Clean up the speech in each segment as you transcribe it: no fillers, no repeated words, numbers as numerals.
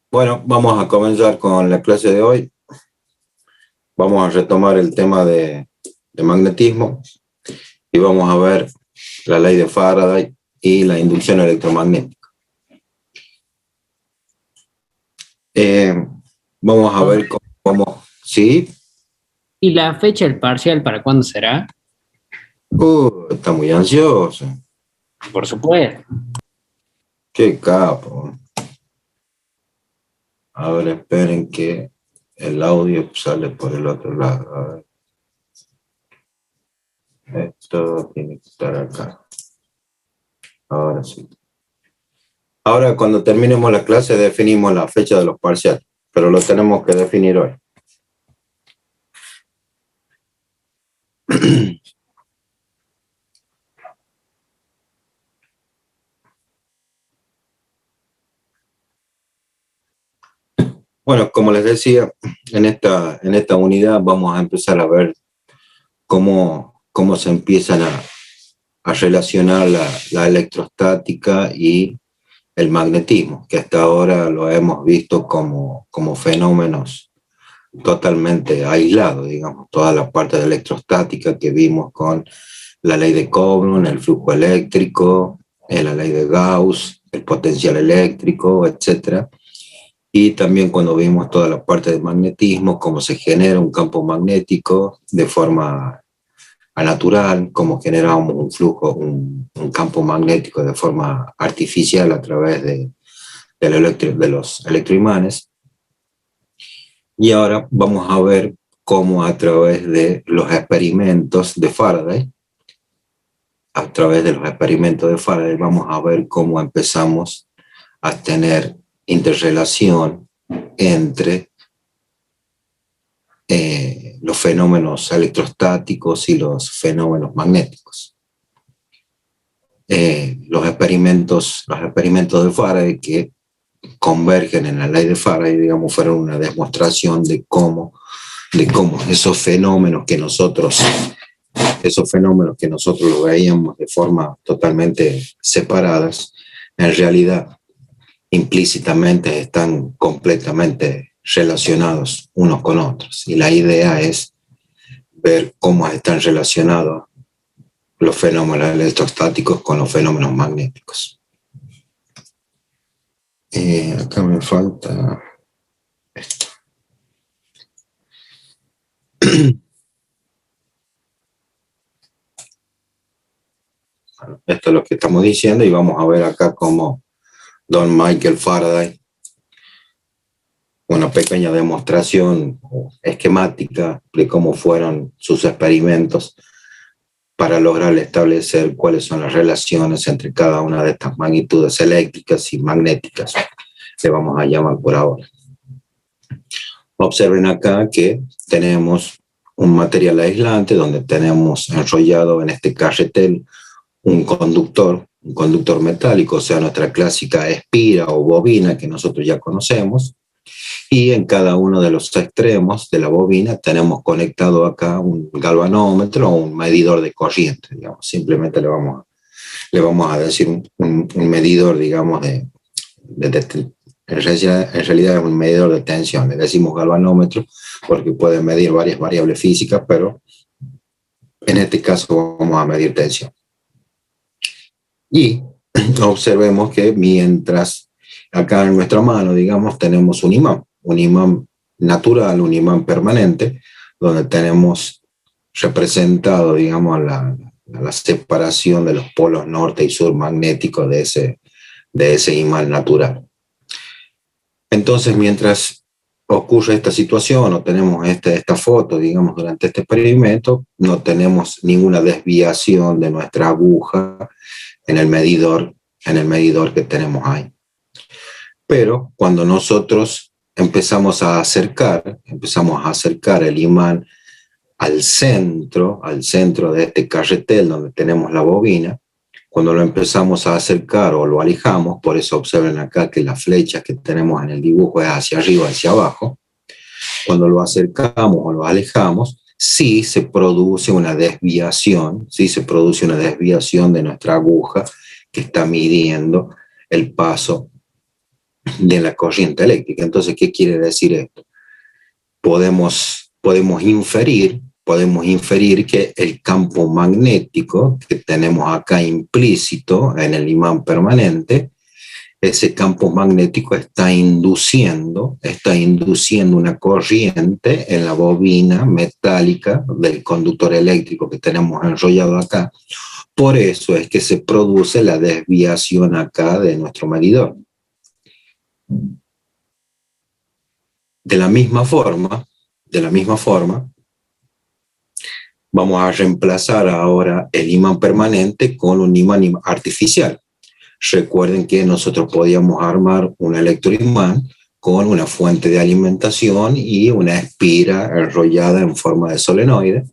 Bueno, vamos a comenzar con la clase de hoy. Vamos a retomar el tema de magnetismo y vamos a ver la ley de Faraday y la inducción electromagnética. Vamos a ver cómo ¿sí? ¿Y la fecha del parcial para cuándo será? Está muy ansioso. Por supuesto. Qué capo. A ver, esperen que el audio sale por el otro lado. A ver. Esto tiene que estar acá. Ahora sí. Ahora, cuando terminemos la clase, definimos la fecha de los parciales, pero lo tenemos que definir hoy. Bueno, como les decía, en esta unidad vamos a empezar a ver cómo se empiezan a relacionar la electrostática y el magnetismo, que hasta ahora lo hemos visto como fenómenos totalmente aislados, digamos, toda la parte de electrostática que vimos con la ley de Coulomb, el flujo eléctrico, la ley de Gauss, el potencial eléctrico, etc. Y también cuando vimos toda la parte de magnetismo, cómo se genera un campo magnético de forma natural, cómo generamos un flujo, un campo magnético de forma artificial a través de los electroimanes. Y ahora vamos a ver cómo a través de los experimentos de Faraday, vamos a ver cómo empezamos a tener interrelación entre los fenómenos electrostáticos y los fenómenos magnéticos. Los experimentos de Faraday que convergen en la ley de Faraday, digamos, fueron una demostración de cómo esos fenómenos que nosotros lo veíamos de forma totalmente separadas, en realidad implícitamente están completamente relacionados unos con otros. Y la idea es ver cómo están relacionados los fenómenos electrostáticos con los fenómenos magnéticos. Acá me falta esto. Bueno, esto es lo que estamos diciendo y vamos a ver acá cómo Don Michael Faraday, una pequeña demostración esquemática de cómo fueron sus experimentos para lograr establecer cuáles son las relaciones entre cada una de estas magnitudes eléctricas y magnéticas, le vamos a llamar por ahora. Observen acá que tenemos un material aislante donde tenemos enrollado en este carretel un conductor metálico, o sea, nuestra clásica espira o bobina que nosotros ya conocemos, y en cada uno de los extremos de la bobina tenemos conectado acá un galvanómetro o un medidor de corriente, digamos. Simplemente le vamos a decir un medidor, digamos, en realidad es un medidor de tensión. Le decimos galvanómetro porque puede medir varias variables físicas, pero en este caso vamos a medir tensión. Y observemos que mientras acá en nuestra mano, digamos, tenemos un imán natural, un imán permanente, donde tenemos representado, digamos, la separación de los polos norte y sur magnéticos de ese imán natural. Entonces, mientras ocurre esta situación o tenemos esta foto, digamos, durante este experimento, no tenemos ninguna desviación de nuestra aguja en el medidor que tenemos ahí. Pero cuando nosotros empezamos a acercar el imán al centro de este carretel donde tenemos la bobina, cuando lo empezamos a acercar o lo alejamos, por eso observen acá que las flechas que tenemos en el dibujo es hacia arriba, hacia abajo, cuando lo acercamos o lo alejamos, sí se produce una desviación, sí se produce una desviación de nuestra aguja que está midiendo el paso de la corriente eléctrica. Entonces, ¿qué quiere decir esto? Podemos inferir que el campo magnético que tenemos acá implícito en el imán permanente, ese campo magnético está induciendo una corriente en la bobina metálica del conductor eléctrico que tenemos enrollado acá. Por eso es que se produce la desviación acá de nuestro medidor. De la misma forma, vamos a reemplazar ahora el imán permanente con un imán artificial. Recuerden que nosotros podíamos armar un electroimán con una fuente de alimentación y una espira enrollada en forma de solenoide.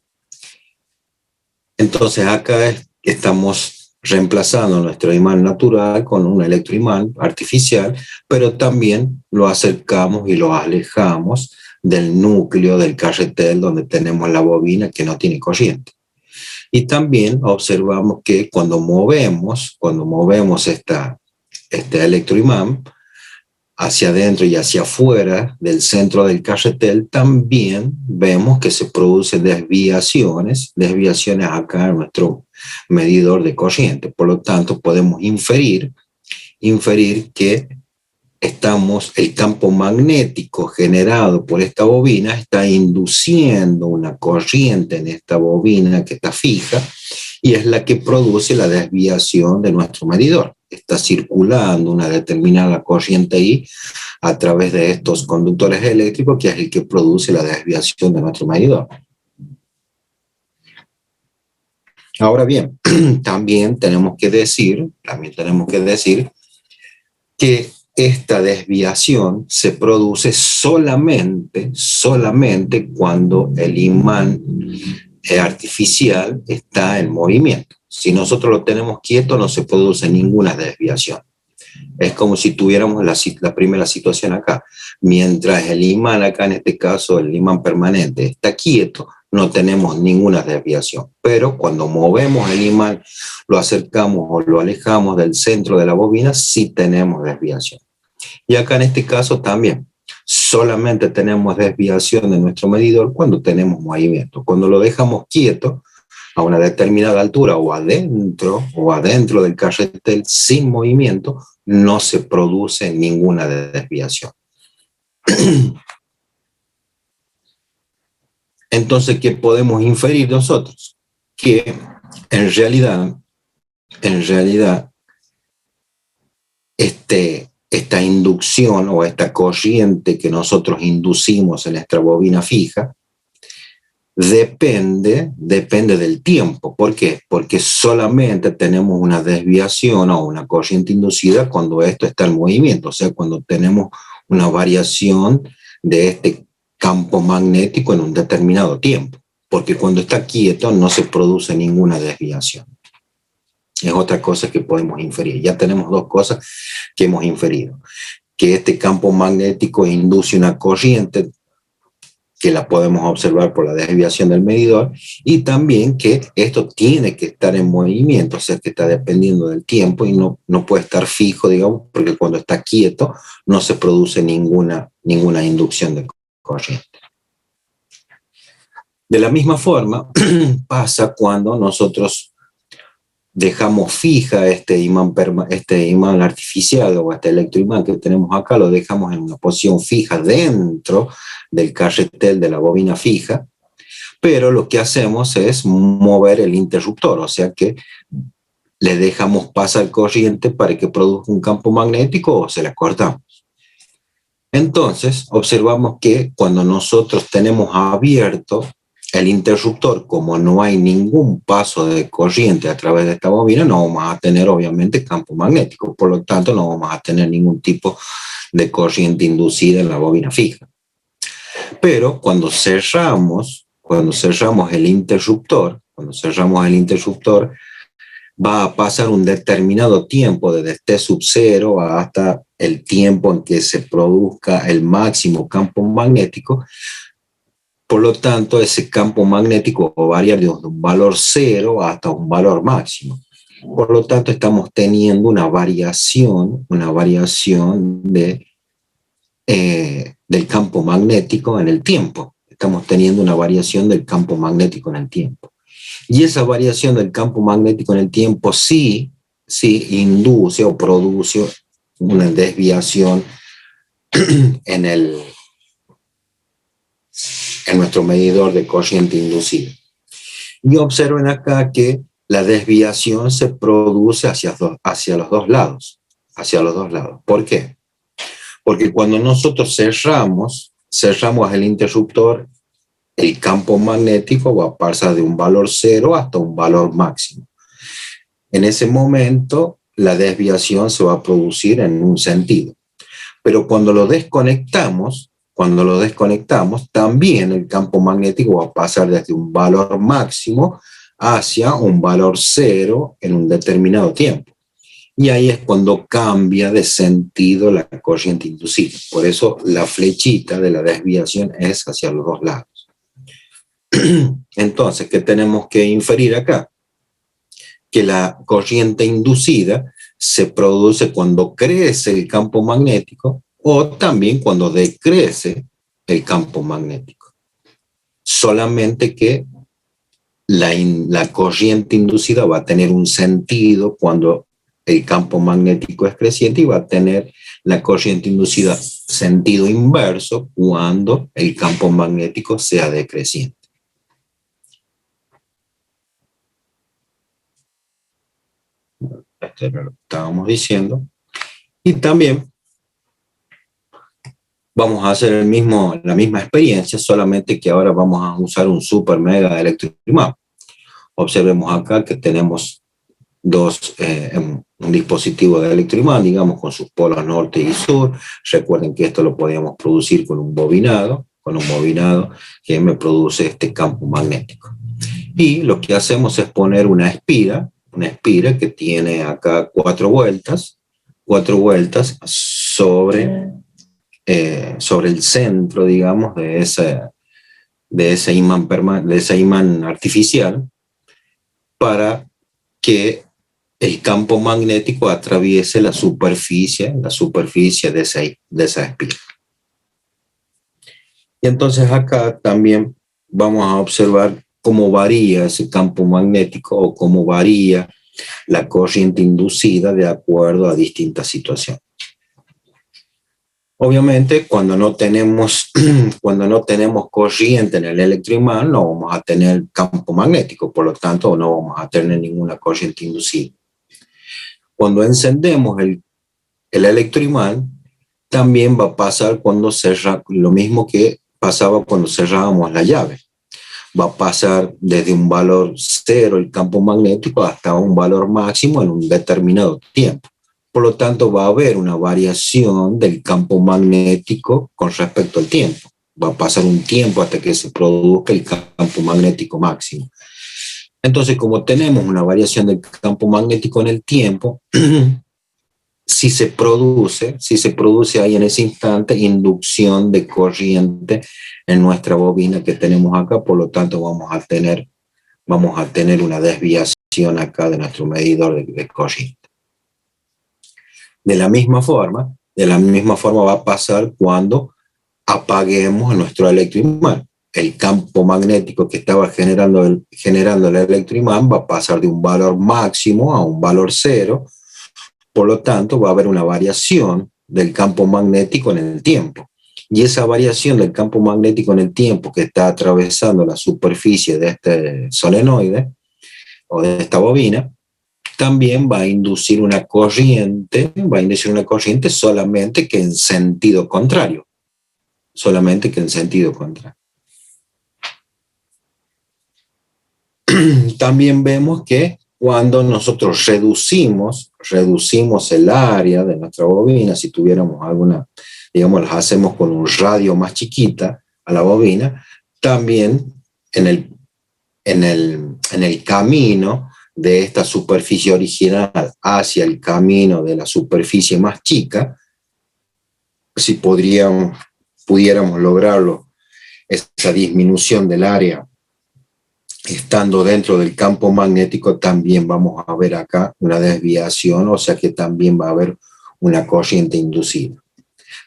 Entonces acá estamos reemplazando nuestro imán natural con un electroimán artificial, pero también lo acercamos y lo alejamos del núcleo del carretel donde tenemos la bobina que no tiene corriente. Y también observamos que cuando movemos este electroimán hacia adentro y hacia afuera del centro del carretel, también vemos que se producen desviaciones acá en nuestro medidor de corriente. Por lo tanto, podemos inferir que el campo magnético generado por esta bobina está induciendo una corriente en esta bobina que está fija y es la que produce la desviación de nuestro medidor. Está circulando una determinada corriente ahí a través de estos conductores eléctricos, que es el que produce la desviación de nuestro medidor. Ahora bien, también tenemos que decir que esta desviación se produce solamente cuando el imán artificial está en movimiento. Si nosotros lo tenemos quieto, no se produce ninguna desviación. Es como si tuviéramos la primera situación acá. Mientras el imán acá, en este caso el imán permanente, está quieto, no tenemos ninguna desviación. Pero cuando movemos el imán, lo acercamos o lo alejamos del centro de la bobina, sí tenemos desviación. Y acá en este caso también, solamente tenemos desviación de nuestro medidor cuando tenemos movimiento. Cuando lo dejamos quieto a una determinada altura o adentro del carretel sin movimiento, no se produce ninguna desviación. Entonces, ¿qué podemos inferir nosotros? Que en realidad, esta inducción o esta corriente que nosotros inducimos en nuestra bobina fija depende del tiempo. ¿Por qué? Porque solamente tenemos una desviación o una corriente inducida cuando esto está en movimiento, o sea, cuando tenemos una variación de este campo magnético en un determinado tiempo, porque cuando está quieto no se produce ninguna desviación. Es otra cosa que podemos inferir. Ya tenemos dos cosas que hemos inferido: que este campo magnético induce una corriente que la podemos observar por la desviación del medidor, y también que esto tiene que estar en movimiento, o sea, que está dependiendo del tiempo y no puede estar fijo, digamos, porque cuando está quieto no se produce ninguna inducción de corriente. De la misma forma pasa cuando nosotros dejamos fija este imán artificial o este electroimán que tenemos acá, lo dejamos en una posición fija dentro del carretel de la bobina fija, pero lo que hacemos es mover el interruptor, o sea que le dejamos pasar corriente para que produzca un campo magnético o se la cortamos. Entonces observamos que cuando nosotros tenemos abierto el interruptor, como no hay ningún paso de corriente a través de esta bobina, no vamos a tener obviamente campo magnético, por lo tanto no vamos a tener ningún tipo de corriente inducida en la bobina fija. Pero cuando cerramos el interruptor, va a pasar un determinado tiempo desde T sub 0 hasta el tiempo en que se produzca el máximo campo magnético. Por lo tanto, ese campo magnético va a variar de un valor cero hasta un valor máximo. Por lo tanto, estamos teniendo una variación del campo magnético en el tiempo. Estamos teniendo una variación del campo magnético en el tiempo. Y esa variación del campo magnético en el tiempo sí induce o produce una desviación en nuestro medidor de corriente inducida. Y observen acá que la desviación se produce hacia los dos lados. ¿Por qué? Porque cuando nosotros cerramos el interruptor, el campo magnético va a pasar de un valor cero hasta un valor máximo. En ese momento, la desviación se va a producir en un sentido. Pero cuando lo desconectamos, también el campo magnético va a pasar desde un valor máximo hacia un valor cero en un determinado tiempo. Y ahí es cuando cambia de sentido la corriente inducida. Por eso la flechita de la desviación es hacia los dos lados. Entonces, ¿qué tenemos que inferir acá? Que la corriente inducida se produce cuando crece el campo magnético o también cuando decrece el campo magnético. Solamente que la corriente inducida va a tener un sentido cuando el campo magnético es creciente y va a tener la corriente inducida sentido inverso cuando el campo magnético sea decreciente. Esto era lo que estábamos diciendo. Y también vamos a hacer la misma experiencia, solamente que ahora vamos a usar un super mega electroimán. Observemos acá que tenemos un dispositivo de electroimán, digamos, con sus polos norte y sur. Recuerden que esto lo podíamos producir con un bobinado que me produce este campo magnético. Y lo que hacemos es poner una espira que tiene acá 4 vueltas sobre el centro, digamos, de ese imán artificial, para que el campo magnético atraviese la superficie de esa espira. Y entonces acá también vamos a observar cómo varía ese campo magnético o cómo varía la corriente inducida de acuerdo a distintas situaciones. Obviamente, cuando no tenemos corriente en el electroimán, no vamos a tener campo magnético, por lo tanto, no vamos a tener ninguna corriente inducida. Cuando encendemos el electroimán, también va a pasar lo mismo que pasaba cuando cerrábamos la llave. Va a pasar desde un valor cero el campo magnético hasta un valor máximo en un determinado tiempo. Por lo tanto, va a haber una variación del campo magnético con respecto al tiempo. Va a pasar un tiempo hasta que se produzca el campo magnético máximo. Entonces, como tenemos una variación del campo magnético en el tiempo, si se produce ahí en ese instante inducción de corriente en nuestra bobina que tenemos acá, por lo tanto vamos a tener una desviación acá de nuestro medidor de corriente. De la misma forma va a pasar cuando apaguemos nuestro electroimán. El campo magnético que estaba generando el electroimán va a pasar de un valor máximo a un valor cero. Por lo tanto, va a haber una variación del campo magnético en el tiempo. Y esa variación del campo magnético en el tiempo que está atravesando la superficie de este solenoide o de esta bobina, también va a inducir una corriente solamente que en sentido contrario. También vemos que cuando nosotros reducimos el área de nuestra bobina, si tuviéramos las hacemos con un radio más chiquita a la bobina, también en el camino de esta superficie original hacia el camino de la superficie más chica, si pudiéramos lograrlo esa disminución del área estando dentro del campo magnético, también vamos a ver acá una desviación, o sea que también va a haber una corriente inducida.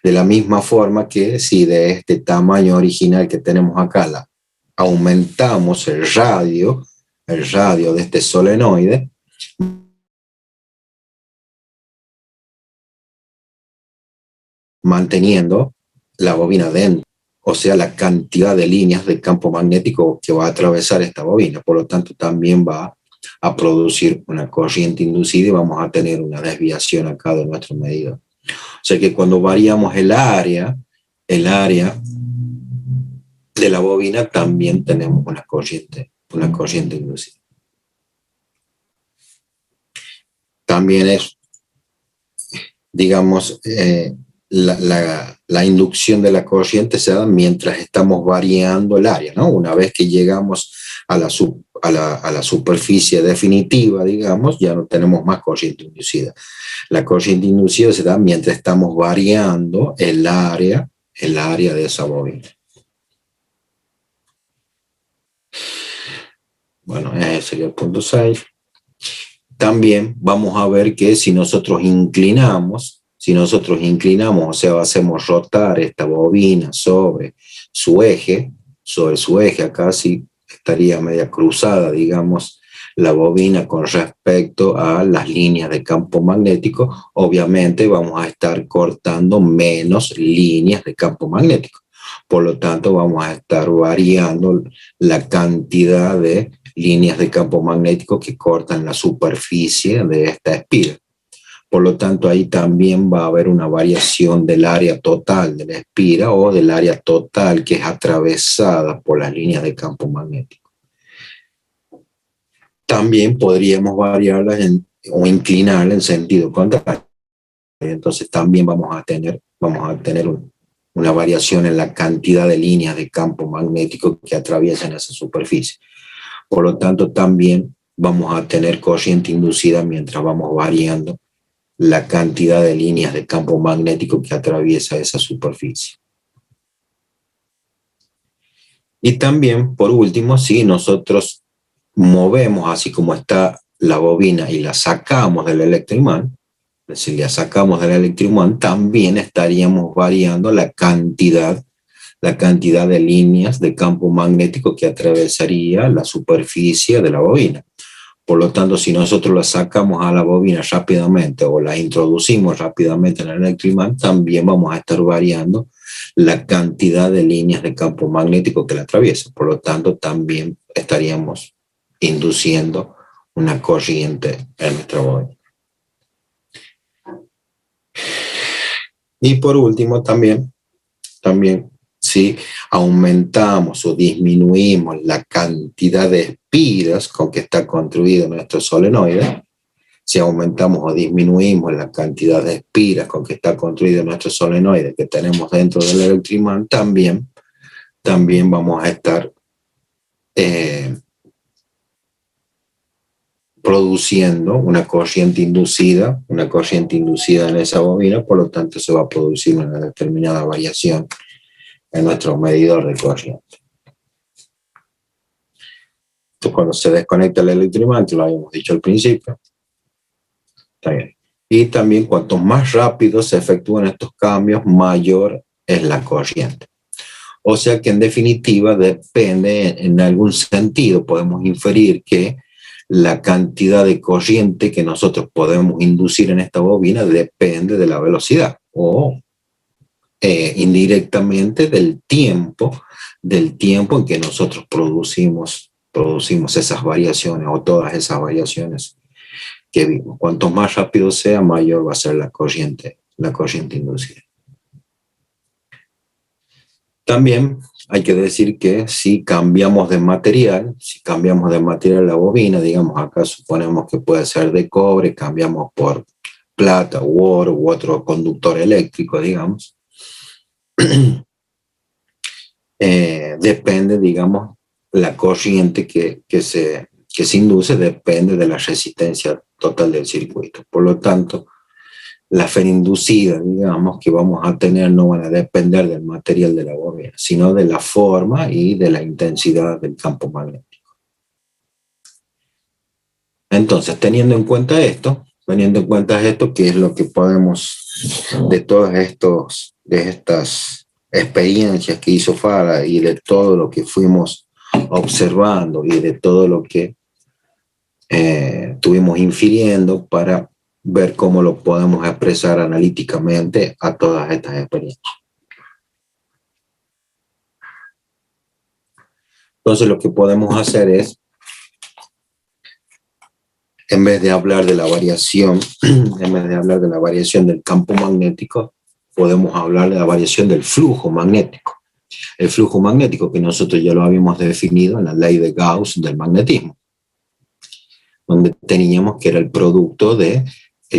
De la misma forma que si de este tamaño original que tenemos acá aumentamos el radio de este solenoide, manteniendo la bobina dentro, o sea, la cantidad de líneas de campo magnético que va a atravesar esta bobina. Por lo tanto, también va a producir una corriente inducida y vamos a tener una desviación acá de nuestro medidor. O sea que cuando variamos el área de la bobina, también tenemos una corriente inducida. También es, digamos, la inducción de la corriente se da mientras estamos variando el área, ¿no? Una vez que llegamos a la superficie definitiva, digamos, ya no tenemos más corriente inducida. La corriente inducida se da mientras estamos variando el área de esa bobina. Bueno, ese sería el punto 6. También vamos a ver que si nosotros inclinamos, o sea, hacemos rotar esta bobina sobre su eje, acá sí estaría media cruzada, digamos, la bobina con respecto a las líneas de campo magnético, obviamente vamos a estar cortando menos líneas de campo magnético. Por lo tanto, vamos a estar variando la cantidad de líneas de campo magnético que cortan la superficie de esta espira. Por lo tanto, ahí también va a haber una variación del área total de la espira o del área total que es atravesada por las líneas de campo magnético. También podríamos variarlas o inclinarlas en sentido contrario. Entonces también vamos a tener una variación en la cantidad de líneas de campo magnético que atraviesan esa superficie. Por lo tanto, también vamos a tener corriente inducida mientras vamos variando la cantidad de líneas de campo magnético que atraviesa esa superficie. Y también, por último, si nosotros movemos así como está la bobina y la sacamos del electroimán, es decir, la sacamos del electroimán, también estaríamos variando la cantidad de líneas de campo magnético que atravesaría la superficie de la bobina. Por lo tanto, si nosotros la sacamos a la bobina rápidamente o la introducimos rápidamente en el electroimán, también vamos a estar variando la cantidad de líneas de campo magnético que la atraviesa. Por lo tanto, también estaríamos induciendo una corriente en nuestra bobina. Y por último, también si aumentamos o disminuimos la cantidad de espiras con que está construido nuestro solenoide, si aumentamos o disminuimos la cantidad de espiras con que está construido nuestro solenoide que tenemos dentro del electroimán, también vamos a estar produciendo una corriente inducida en esa bobina, por lo tanto se va a producir una determinada variación en nuestro medidor de corriente. Entonces, cuando se desconecta el electroimán, lo habíamos dicho al principio, está bien. Y también cuanto más rápido se efectúan estos cambios, mayor es la corriente. O sea que en definitiva depende, en algún sentido podemos inferir que la cantidad de corriente que nosotros podemos inducir en esta bobina depende de la velocidad o indirectamente del tiempo en que nosotros producimos esas variaciones o todas esas variaciones que vimos. Cuanto más rápido sea, mayor va a ser la corriente inducida. También hay que decir que si cambiamos de material la bobina, digamos acá suponemos que puede ser de cobre, cambiamos por plata u oro u otro conductor eléctrico, digamos, depende, digamos, la corriente que se induce depende de la resistencia total del circuito. Por lo tanto, la FEN inducida, digamos, que vamos a tener no van a depender del material de la bobina, sino de la forma y de la intensidad del campo magnético. Entonces, teniendo en cuenta esto, ¿qué es lo que podemos, de estas experiencias que hizo Faraday y de todo lo que fuimos observando y de todo lo que estuvimos infiriendo para ver cómo lo podemos expresar analíticamente a todas estas experiencias? Entonces, lo que podemos hacer es, en vez de hablar de la variación, del campo magnético, podemos hablar de la variación del flujo magnético. El flujo magnético que nosotros ya lo habíamos definido en la ley de Gauss del magnetismo, donde teníamos que era el producto del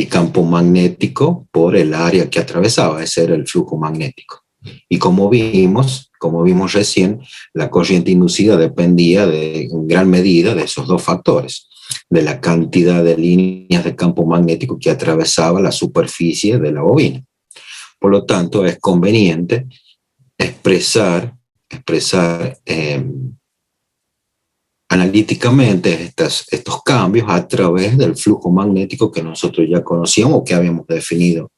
campo magnético por el área que atravesaba. Ese era el flujo magnético. Y como vimos recién, la corriente inducida dependía en gran medida de esos dos factores, de la cantidad de líneas de campo magnético que atravesaba la superficie de la bobina. Por lo tanto, es conveniente expresar analíticamente estos cambios a través del flujo magnético que nosotros ya conocíamos o que habíamos definido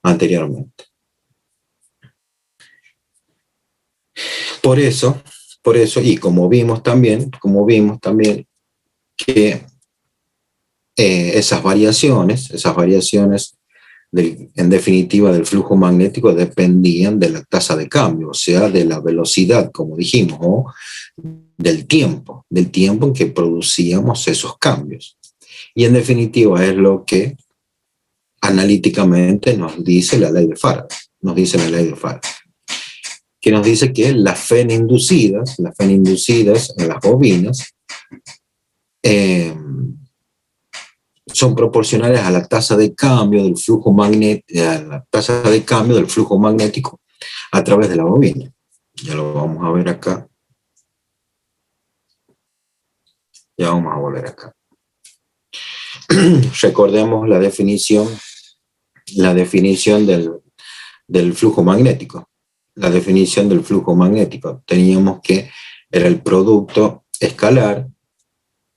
anteriormente. Por eso, y como vimos también que esas variaciones en definitiva del flujo magnético dependían de la tasa de cambio, o sea, de la velocidad, como dijimos, o del tiempo en que producíamos esos cambios. Y en definitiva es lo que analíticamente nos dice la ley de Faraday. Que nos dice que las FEN inducidas en las bobinas son proporcionales a la tasa de cambio del flujo magnético a través de la bobina. Ya lo vamos a ver acá. Ya vamos a volver acá. Recordemos la definición del flujo magnético. La definición del flujo magnético. Teníamos que era el producto escalar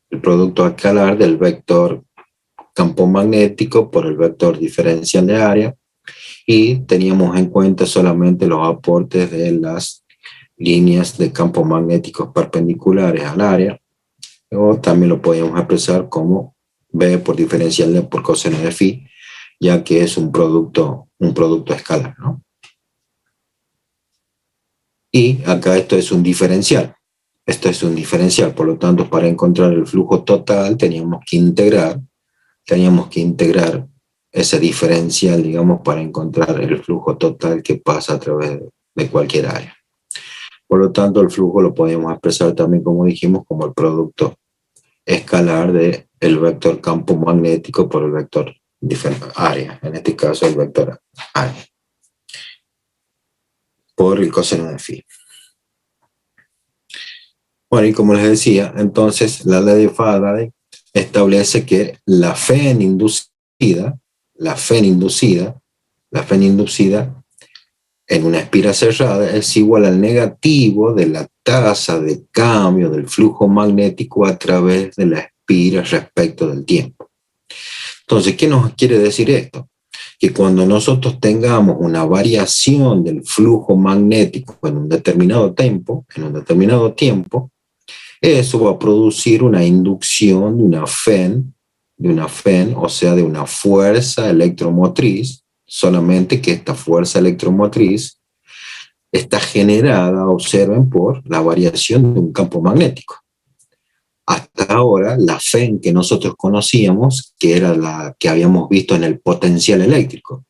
del vector campo magnético por el vector diferencial de área, y teníamos en cuenta solamente los aportes de las líneas de campo magnéticos perpendiculares al área, o también lo podíamos expresar como B por diferencial de por coseno de phi, ya que es un producto escalar, ¿no? Y acá esto es un diferencial. Por lo tanto, para encontrar el flujo total teníamos que integrar ese diferencial, digamos, para encontrar el flujo total que pasa a través de cualquier área. Por lo tanto, el flujo lo podemos expresar también, como dijimos, como el producto escalar del vector campo magnético por el vector área, en este caso el vector área, por el coseno de phi. Bueno, y como les decía, entonces la ley de Faraday establece que la FEN inducida en una espira cerrada es igual al negativo de la tasa de cambio del flujo magnético a través de la espira respecto del tiempo. Entonces, ¿qué nos quiere decir esto? Que cuando nosotros tengamos una variación del flujo magnético en un determinado tiempo, eso va a producir una inducción de una FEN, o sea, de una fuerza electromotriz, solamente que esta fuerza electromotriz está generada, observen, por la variación de un campo magnético. Hasta ahora, la FEN que nosotros conocíamos, que era la que habíamos visto en el potencial eléctrico,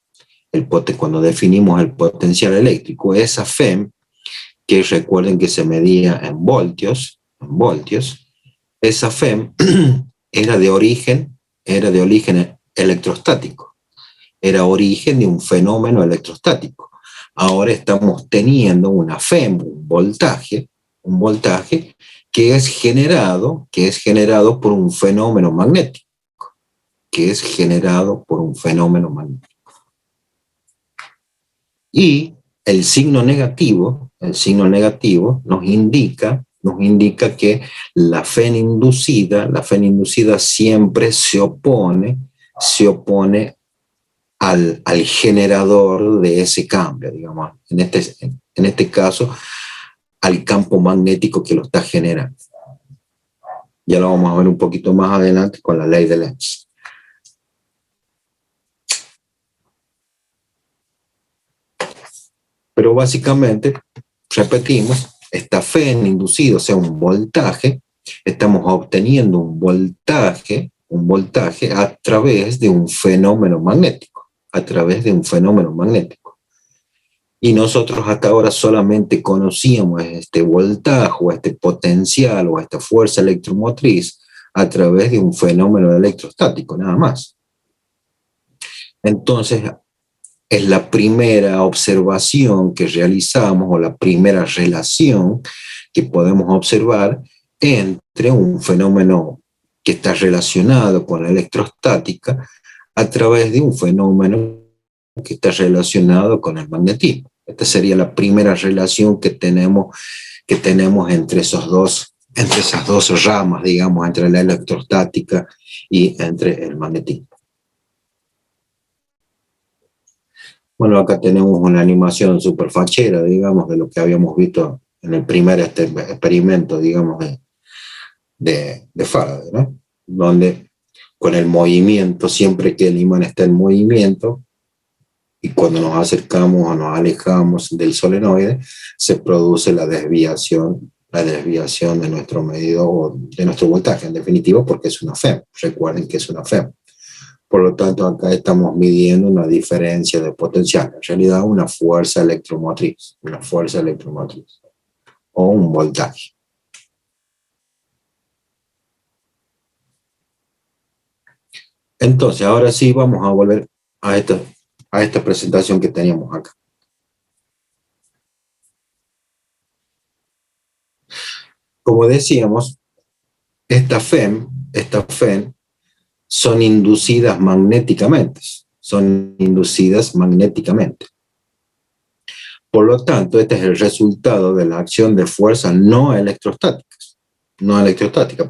cuando definimos el potencial eléctrico, esa FEN, que recuerden que se medía en voltios, esa FEM era de origen electrostático, era origen de un fenómeno electrostático. Ahora estamos teniendo una FEM, un voltaje que es generado por un fenómeno magnético, Y el signo negativo nos indica que la FEN inducida siempre se opone al generador de ese cambio, digamos, en este caso, al campo magnético que lo está generando. Ya lo vamos a ver un poquito más adelante con la ley de Lenz. Pero básicamente, repetimos, esta FEN inducido, o sea, un voltaje, estamos obteniendo un voltaje a través de un fenómeno magnético, Y nosotros hasta ahora solamente conocíamos este voltaje, o este potencial, o esta fuerza electromotriz a través de un fenómeno electrostático, nada más. Entonces, es la primera observación que realizamos, o la primera relación que podemos observar entre un fenómeno que está relacionado con la electrostática a través de un fenómeno que está relacionado con el magnetismo. Esta sería la primera relación que tenemos entre esas dos ramas, digamos, entre la electrostática y entre el magnetismo. Bueno, acá tenemos una animación súper fachera, digamos, de lo que habíamos visto en el primer experimento, digamos, de Faraday, ¿no? Donde con el movimiento, siempre que el imán está en movimiento, y cuando nos acercamos o nos alejamos del solenoide, se produce la desviación de nuestro medidor, de nuestro voltaje, en definitiva, porque es una FEM. Recuerden que es una FEM. Por lo tanto, acá estamos midiendo una diferencia de potencial, en realidad una fuerza electromotriz, o un voltaje. Entonces, ahora sí vamos a volver a esta presentación que teníamos acá. Como decíamos, esta FEM son inducidas magnéticamente. Por lo tanto, este es el resultado de la acción de fuerzas no electrostáticas,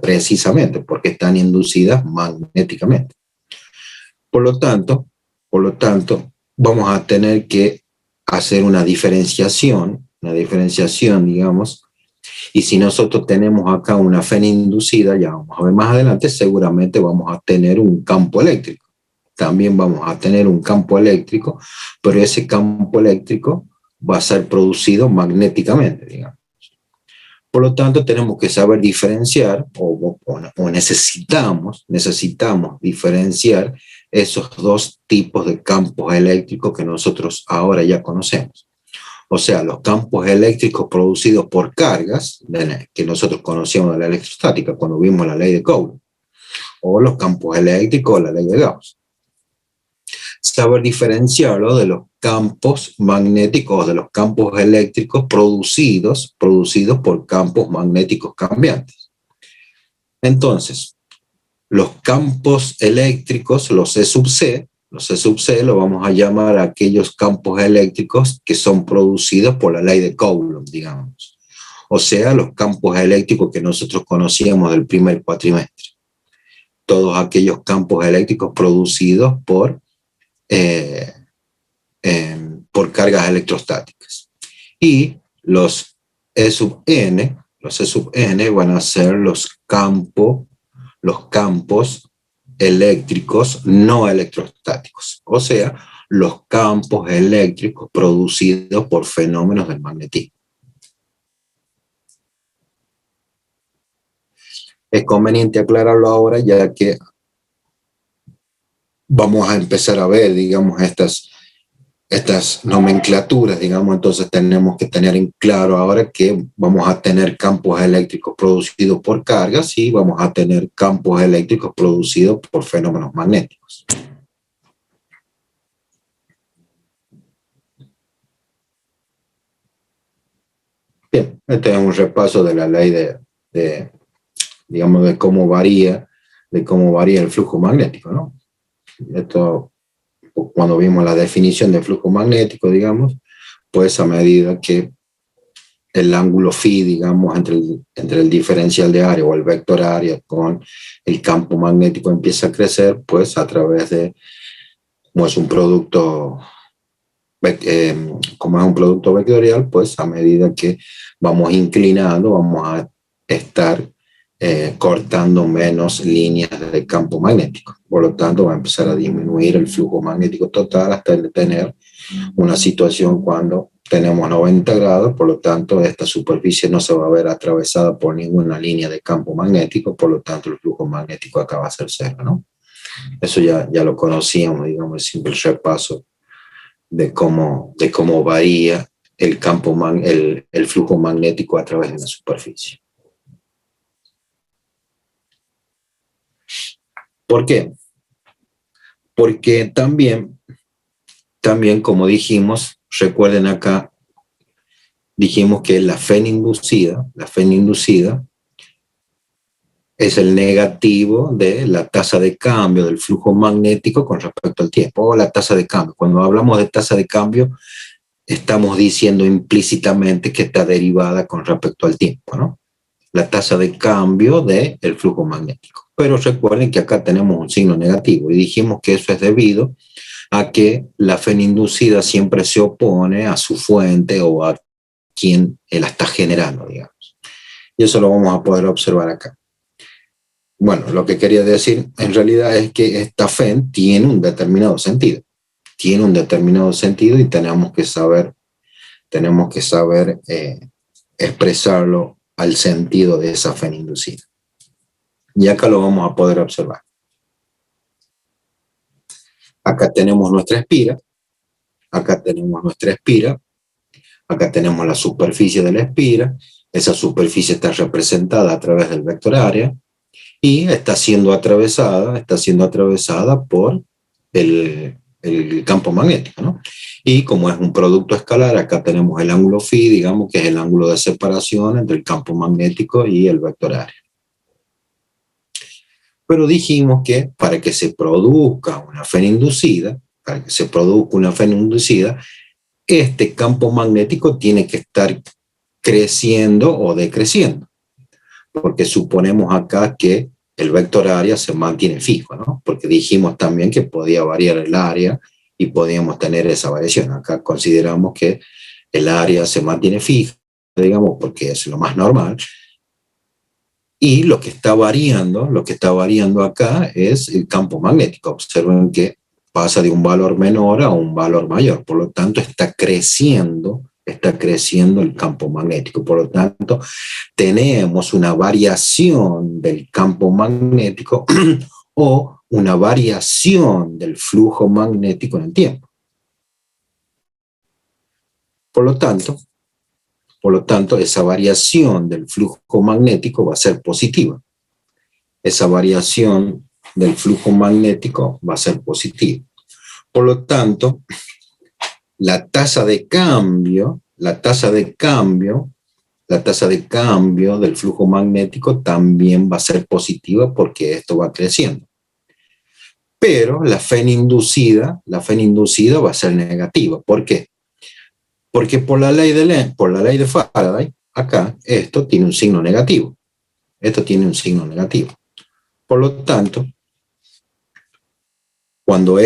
precisamente porque están inducidas magnéticamente. Por lo tanto, vamos a tener que hacer una diferenciación, digamos, y si nosotros tenemos acá una FEN inducida, ya vamos a ver más adelante, seguramente vamos a tener un campo eléctrico. También vamos a tener un campo eléctrico, pero ese campo eléctrico va a ser producido magnéticamente, digamos. Por lo tanto, tenemos que saber diferenciar, o necesitamos diferenciar esos dos tipos de campos eléctricos que nosotros ahora ya conocemos. O sea, los campos eléctricos producidos por cargas, que nosotros conocíamos de la electrostática cuando vimos la ley de Coulomb, o los campos eléctricos, la ley de Gauss. Saber diferenciarlo de los campos magnéticos, de los campos eléctricos producidos por campos magnéticos cambiantes. Entonces, los campos eléctricos, los E sub C, lo vamos a llamar a aquellos campos eléctricos que son producidos por la ley de Coulomb, digamos. O sea, los campos eléctricos que nosotros conocíamos del primer cuatrimestre. Todos aquellos campos eléctricos producidos por cargas electrostáticas. Y los E sub N van a ser los campos eléctricos no electrostáticos, o sea, los campos eléctricos producidos por fenómenos del magnetismo. Es conveniente aclararlo ahora, ya que vamos a empezar a ver, digamos, estas nomenclaturas, digamos. Entonces tenemos que tener en claro ahora que vamos a tener campos eléctricos producidos por cargas y vamos a tener campos eléctricos producidos por fenómenos magnéticos. Bien, este es un repaso de la ley digamos, de cómo varía el flujo magnético, ¿no? Esto, cuando vimos la definición de flujo magnético, digamos, pues a medida que el ángulo phi, digamos, entre el diferencial de área o el vector área con el campo magnético empieza a crecer, pues a través de, como es un producto, como es un producto vectorial, pues a medida que vamos inclinando, vamos a estar cortando menos líneas de campo magnético. Por lo tanto, va a empezar a disminuir el flujo magnético total hasta tener una situación cuando tenemos 90 grados, por lo tanto, esta superficie no se va a ver atravesada por ninguna línea de campo magnético, por lo tanto, el flujo magnético acá va a ser cero, ¿no? Eso ya lo conocíamos, digamos, el simple repaso de cómo varía el el flujo magnético a través de la superficie. ¿Por qué? Porque también, como dijimos, recuerden acá, dijimos que la FEN inducida es el negativo de la tasa de cambio del flujo magnético con respecto al tiempo, o la tasa de cambio. Cuando hablamos de tasa de cambio, estamos diciendo implícitamente que está derivada con respecto al tiempo, ¿no? La tasa de cambio del flujo magnético. Pero recuerden que acá tenemos un signo negativo y dijimos que eso es debido a que la FEN inducida siempre se opone a su fuente o a quien la está generando, digamos. Y eso lo vamos a poder observar acá. Bueno, lo que quería decir en realidad es que esta FEN tiene un determinado sentido. Tiene un determinado sentido y tenemos que saber expresarlo al sentido de esa FEN inducida. Y acá lo vamos a poder observar. Acá tenemos nuestra espira, acá tenemos la superficie de la espira, esa superficie está representada a través del vector área y está siendo atravesada por el campo magnético, ¿no? Y como es un producto escalar, acá tenemos el ángulo phi, digamos que es el ángulo de separación entre el campo magnético y el vector área. Pero dijimos que para que se produzca una FEN inducida, este campo magnético tiene que estar creciendo o decreciendo, porque suponemos acá que el vector área se mantiene fijo, ¿no? Porque dijimos también que podía variar el área y podíamos tener esa variación. Acá consideramos que el área se mantiene fija, digamos, porque es lo más normal. Y lo que está variando acá es el campo magnético. Observen que pasa de un valor menor a un valor mayor. Por lo tanto, está creciendo el campo magnético. Por lo tanto, tenemos una variación del campo magnético o una variación del flujo magnético en el tiempo. Por lo tanto, esa variación del flujo magnético va a ser positiva. Esa variación del flujo magnético va a ser positiva. Por lo tanto, la tasa de cambio del flujo magnético también va a ser positiva porque esto va creciendo. Pero la FEN inducida va a ser negativa. ¿Por qué? Porque por la ley de Faraday, acá, esto tiene un signo negativo. Por lo tanto, cuando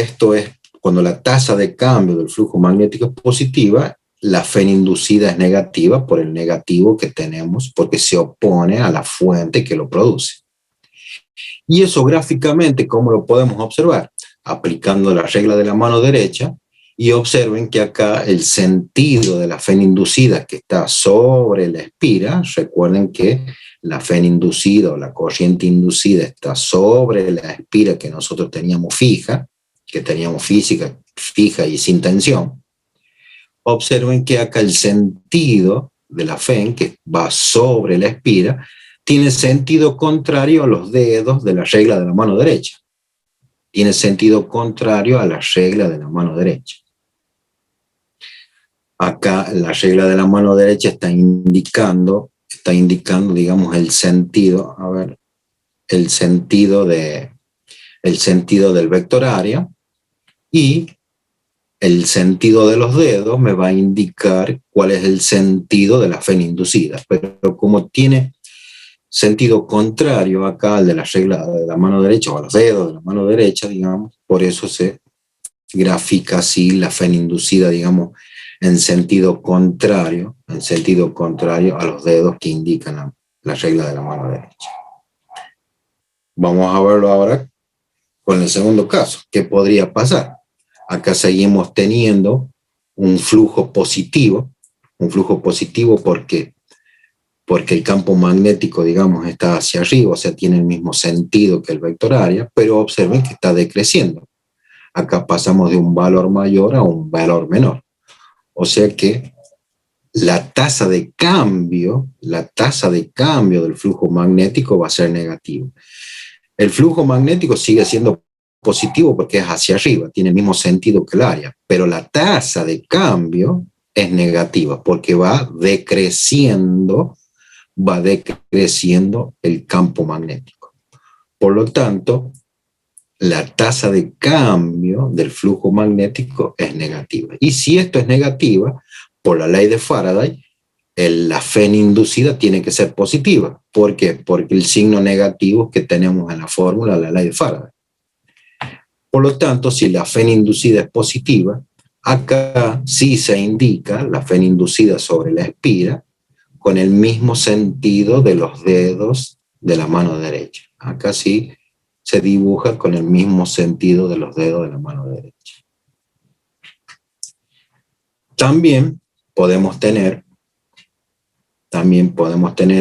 la tasa de cambio del flujo magnético es positiva, la FEN inducida es negativa por el negativo que tenemos, porque se opone a la fuente que lo produce. Y eso gráficamente, ¿cómo lo podemos observar? Aplicando la regla de la mano derecha, y observen que acá el sentido de la FEN inducida que está sobre la espira, recuerden que la FEN inducida o la corriente inducida está sobre la espira que nosotros teníamos fija y sin tensión. Observen que acá el sentido de la FEN que va sobre la espira tiene sentido contrario a los dedos de la regla de la mano derecha. Tiene sentido contrario a la regla de la mano derecha. Acá la regla de la mano derecha está indicando, digamos, el sentido del vector área, y el sentido de los dedos me va a indicar cuál es el sentido de la fén inducida. Pero como tiene sentido contrario acá al de la regla de la mano derecha, o a los dedos de la mano derecha, digamos, por eso se grafica así la fén inducida, digamos, en sentido contrario a los dedos que indican la regla de la mano derecha. Vamos a verlo ahora con el segundo caso. ¿Qué podría pasar? Acá seguimos teniendo un flujo positivo porque el campo magnético, digamos, está hacia arriba, o sea, tiene el mismo sentido que el vector área, pero observen que está decreciendo. Acá pasamos de un valor mayor a un valor menor. O sea que la tasa de cambio del flujo magnético va a ser negativo. El flujo magnético sigue siendo positivo porque es hacia arriba, tiene el mismo sentido que el área, pero la tasa de cambio es negativa porque va decreciendo el campo magnético. Por lo tanto, la tasa de cambio del flujo magnético es negativa. Y si esto es negativa, por la ley de Faraday, la fén inducida tiene que ser positiva. ¿Por qué? Porque el signo negativo que tenemos en la fórmula de la ley de Faraday. Por lo tanto, si la fén inducida es positiva, acá sí se indica la fén inducida sobre la espira con el mismo sentido de los dedos de la mano derecha. Acá sí se dibuja con el mismo sentido de los dedos de la mano derecha. También podemos tener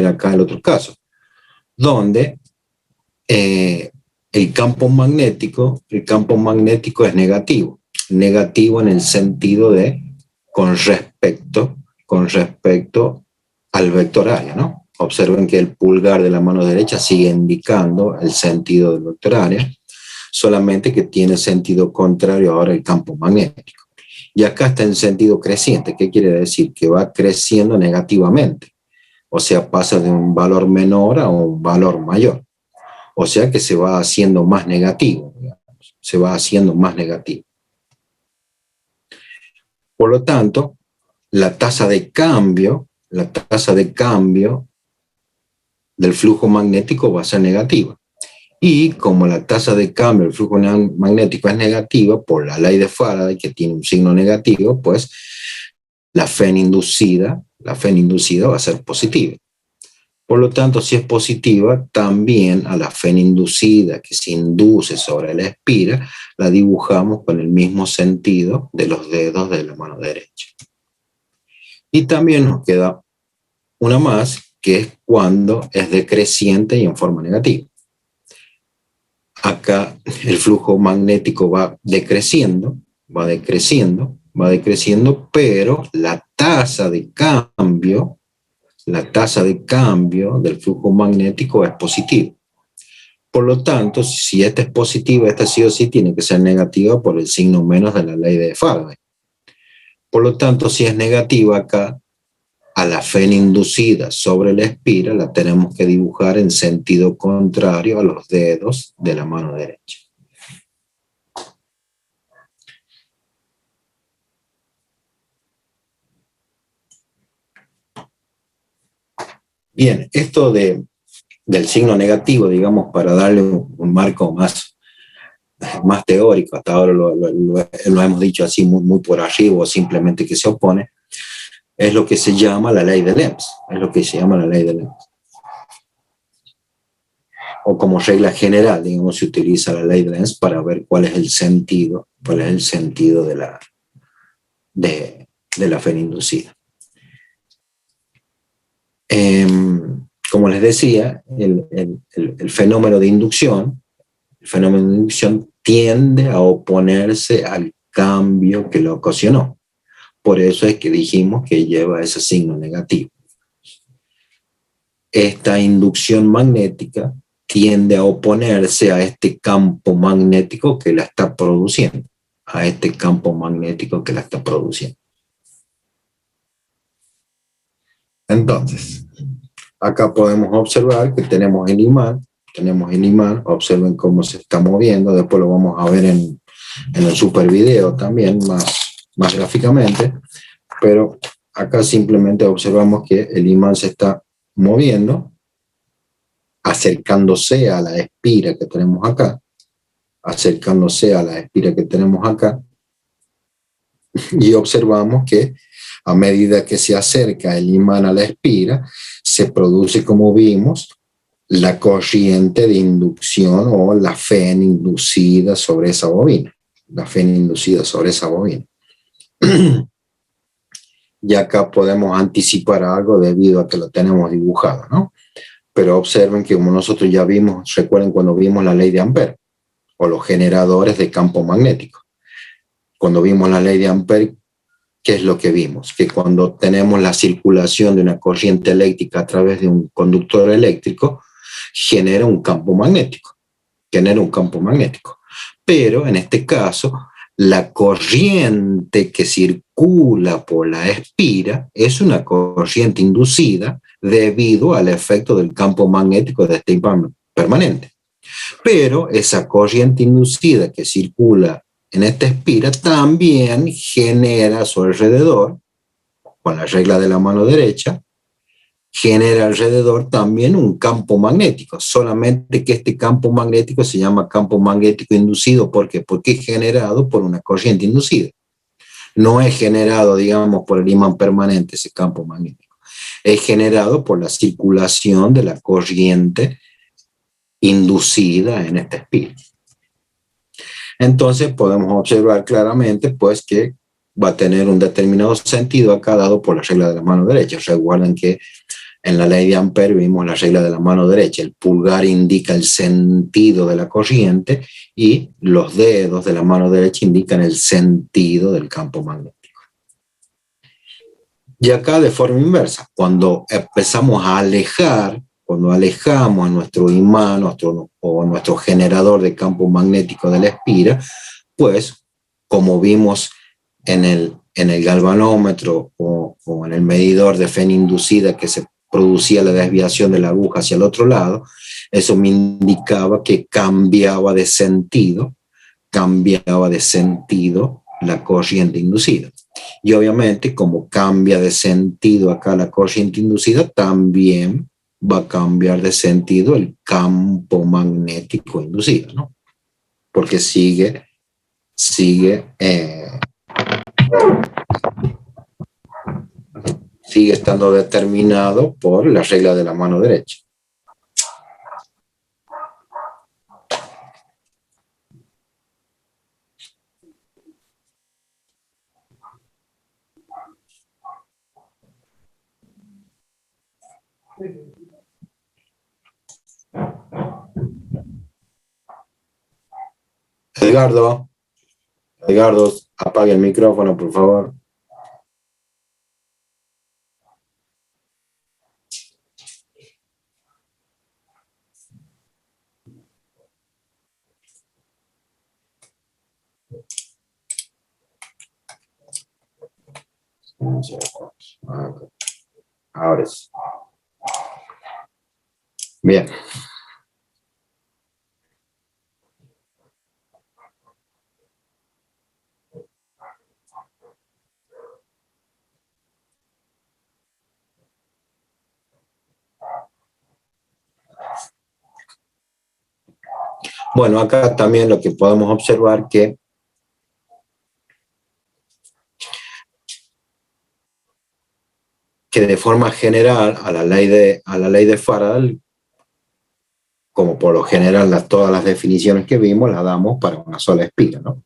acá el otro caso, donde el campo magnético es negativo en el sentido de con respecto al vector área, ¿no? Observen que el pulgar de la mano derecha sigue indicando el sentido del vector área, solamente que tiene sentido contrario ahora el campo magnético. Y acá está en sentido creciente. ¿Qué quiere decir? Que va creciendo negativamente. O sea, pasa de un valor menor a un valor mayor. O sea que se va haciendo más negativo, digamos. Se va haciendo más negativo. Por lo tanto, la tasa de cambio del flujo magnético va a ser negativa. Y como la tasa de cambio del flujo magnético es negativa, por la ley de Faraday, que tiene un signo negativo, pues la fén inducida va a ser positiva. Por lo tanto, si es positiva, también a la fén inducida que se induce sobre la espira, la dibujamos con el mismo sentido de los dedos de la mano derecha. Y también nos queda una más, que es cuando es decreciente y en forma negativa. Acá el flujo magnético va decreciendo, pero la tasa de cambio del flujo magnético es positiva. Por lo tanto, si esta es positiva, esta sí o sí tiene que ser negativa por el signo menos de la ley de Faraday. Por lo tanto, si es negativa acá, a la fén inducida sobre la espira la tenemos que dibujar en sentido contrario a los dedos de la mano derecha. Bien, esto del signo negativo, digamos, para darle un marco más teórico, hasta ahora lo hemos dicho así muy por arriba, o simplemente que se opone, es lo que se llama la ley de Lenz. O como regla general, digamos, se utiliza la ley de Lenz para ver cuál es el sentido de la fén inducida. Como les decía, el fenómeno de inducción tiende a oponerse al cambio que lo ocasionó. Por eso es que dijimos que lleva ese signo negativo. Esta inducción magnética tiende a oponerse a este campo magnético que la está produciendo. Entonces, acá podemos observar que tenemos el imán, observen cómo se está moviendo, después lo vamos a ver en el super video también, más gráficamente, pero acá simplemente observamos que el imán se está moviendo, acercándose a la espira que tenemos acá, y observamos que a medida que se acerca el imán a la espira, se produce, como vimos, la corriente de inducción o la FEN inducida sobre esa bobina. Y acá podemos anticipar algo debido a que lo tenemos dibujado, ¿no? Pero observen que como nosotros ya vimos, recuerden cuando vimos la ley de Ampère, o los generadores de campo magnético. Cuando vimos la ley de Ampère, ¿qué es lo que vimos? Que cuando tenemos la circulación de una corriente eléctrica a través de un conductor eléctrico, genera un campo magnético. Pero en este caso, la corriente que circula por la espira es una corriente inducida debido al efecto del campo magnético de este imán permanente. Pero esa corriente inducida que circula en esta espira también genera a su alrededor, con la regla de la mano derecha, genera alrededor también un campo magnético, solamente que este campo magnético se llama campo magnético inducido. ¿Por qué? Porque es generado por una corriente inducida. No es generado, digamos, por el imán permanente ese campo magnético. Es generado por la circulación de la corriente inducida en esta espira. Entonces podemos observar claramente pues que va a tener un determinado sentido acá dado por la regla de la mano derecha. Recuerden que en la ley de Ampère vimos la regla de la mano derecha. El pulgar indica el sentido de la corriente y los dedos de la mano derecha indican el sentido del campo magnético. Y acá de forma inversa, cuando empezamos a alejar, cuando alejamos a nuestro imán o nuestro generador de campo magnético de la espira, pues como vimos en el galvanómetro o en el medidor de FEN inducida que se producía la desviación de la aguja hacia el otro lado, eso me indicaba que cambiaba de sentido la corriente inducida. Y obviamente como cambia de sentido acá la corriente inducida, también va a cambiar de sentido el campo magnético inducido, ¿no? Porque sigue estando determinado por la regla de la mano derecha. Edgardo, apague el micrófono, por favor. Ahora sí. Bien. Bueno, acá también lo que podemos observar que de forma general a la ley de Faraday, como por lo general todas las definiciones que vimos las damos para una sola espira, ¿no?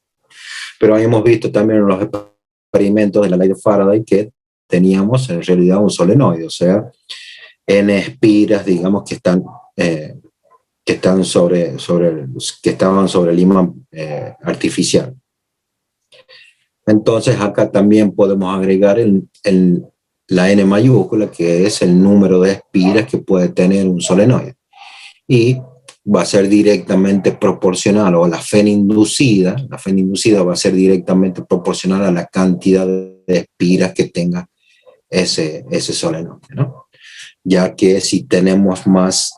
Pero hemos visto también en los experimentos de la ley de Faraday que teníamos en realidad un solenoide, o sea, n espiras, digamos, que estaban sobre el imán artificial. Entonces acá también podemos agregar la n mayúscula, que es el número de espiras que puede tener un solenoide. Y va a ser directamente proporcional, o la FEN inducida va a ser directamente proporcional a la cantidad de espiras que tenga ese solenoide, ¿no? Ya que si tenemos más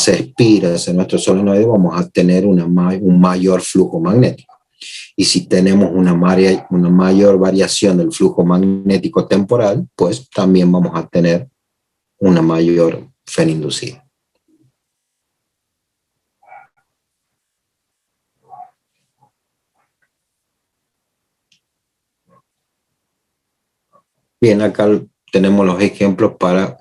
espiras en nuestro solenoide, vamos a tener un mayor flujo magnético. Y si tenemos una mayor variación del flujo magnético temporal, pues también vamos a tener una mayor FEN inducida. Bien, acá tenemos los ejemplos para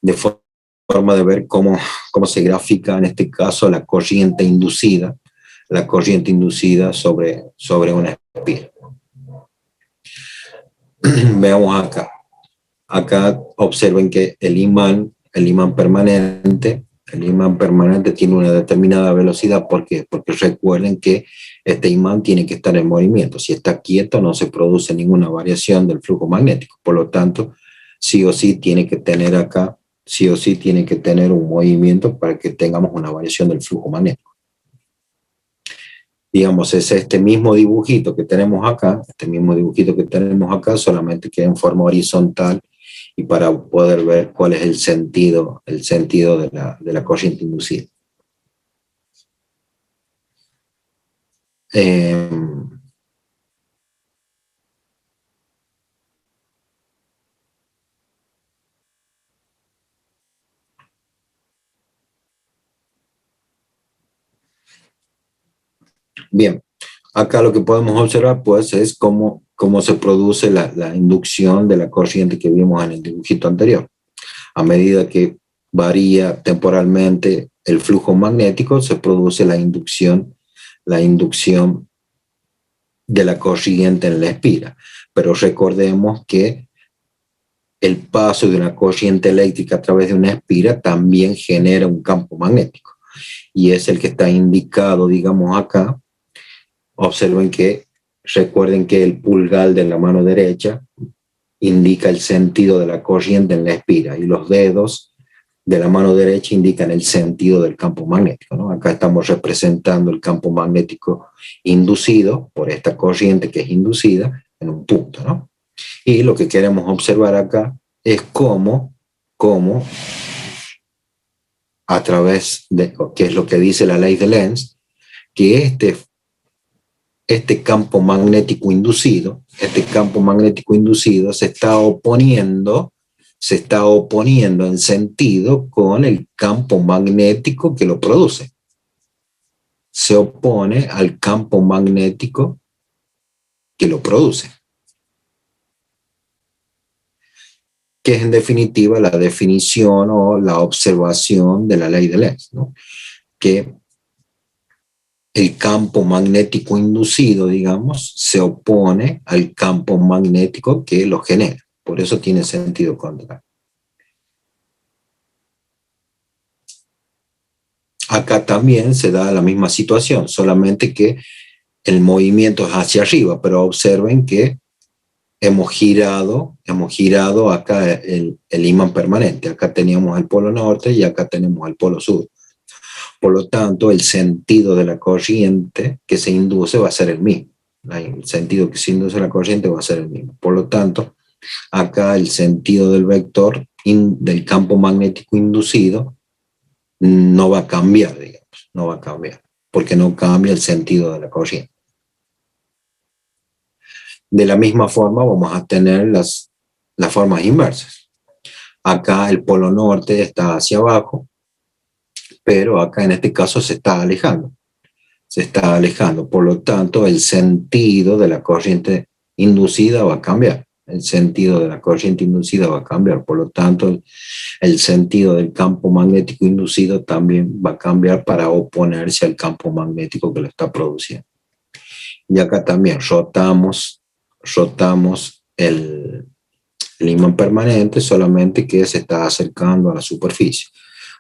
de forma de ver cómo se grafica en este caso la corriente inducida sobre una espira. Veamos acá. Acá observen que el imán permanente tiene una determinada velocidad. ¿Por qué? Porque recuerden que este imán tiene que estar en movimiento. Si está quieto no se produce ninguna variación del flujo magnético. Por lo tanto, sí o sí tiene que tener acá, sí o sí tiene que tener un movimiento para que tengamos una variación del flujo magnético. Digamos, es este mismo dibujito que tenemos acá, solamente que en forma horizontal, y para poder ver cuál es el sentido de la corriente inducida. Bien, acá lo que podemos observar pues es cómo se produce la inducción de la corriente que vimos en el dibujito anterior. A medida que varía temporalmente el flujo magnético, se produce la inducción de la corriente en la espira. Pero recordemos que el paso de una corriente eléctrica a través de una espira también genera un campo magnético. Y es el que está indicado, digamos, acá. Observen que, recuerden que el pulgar de la mano derecha indica el sentido de la corriente en la espira, y los dedos de la mano derecha indican el sentido del campo magnético, ¿no? Acá estamos representando el campo magnético inducido por esta corriente que es inducida en un punto, ¿no? Y lo que queremos observar acá es cómo a través de, que es lo que dice la ley de Lenz, que este campo magnético inducido se está oponiendo en sentido con el campo magnético que lo produce. Se opone al campo magnético que lo produce. Que es en definitiva la definición o la observación de la ley de Lenz, ¿no? Que el campo magnético inducido, digamos, se opone al campo magnético que lo genera. Por eso tiene sentido contrario. Acá también se da la misma situación, solamente que el movimiento es hacia arriba, pero observen que hemos girado acá el imán permanente. Acá teníamos el polo norte y acá tenemos el polo sur. Por lo tanto, el sentido de la corriente que se induce va a ser el mismo. El sentido que se induce la corriente va a ser el mismo. Por lo tanto, acá el sentido del vector del campo magnético inducido no va a cambiar, digamos, no va a cambiar, porque no cambia el sentido de la corriente. De la misma forma vamos a tener las formas inversas. Acá el polo norte está hacia abajo, pero acá en este caso se está alejando. Por lo tanto el sentido de la corriente inducida va a cambiar. Por lo tanto el sentido del campo magnético inducido también va a cambiar para oponerse al campo magnético que lo está produciendo. Y acá también rotamos el imán permanente, solamente que se está acercando a la superficie.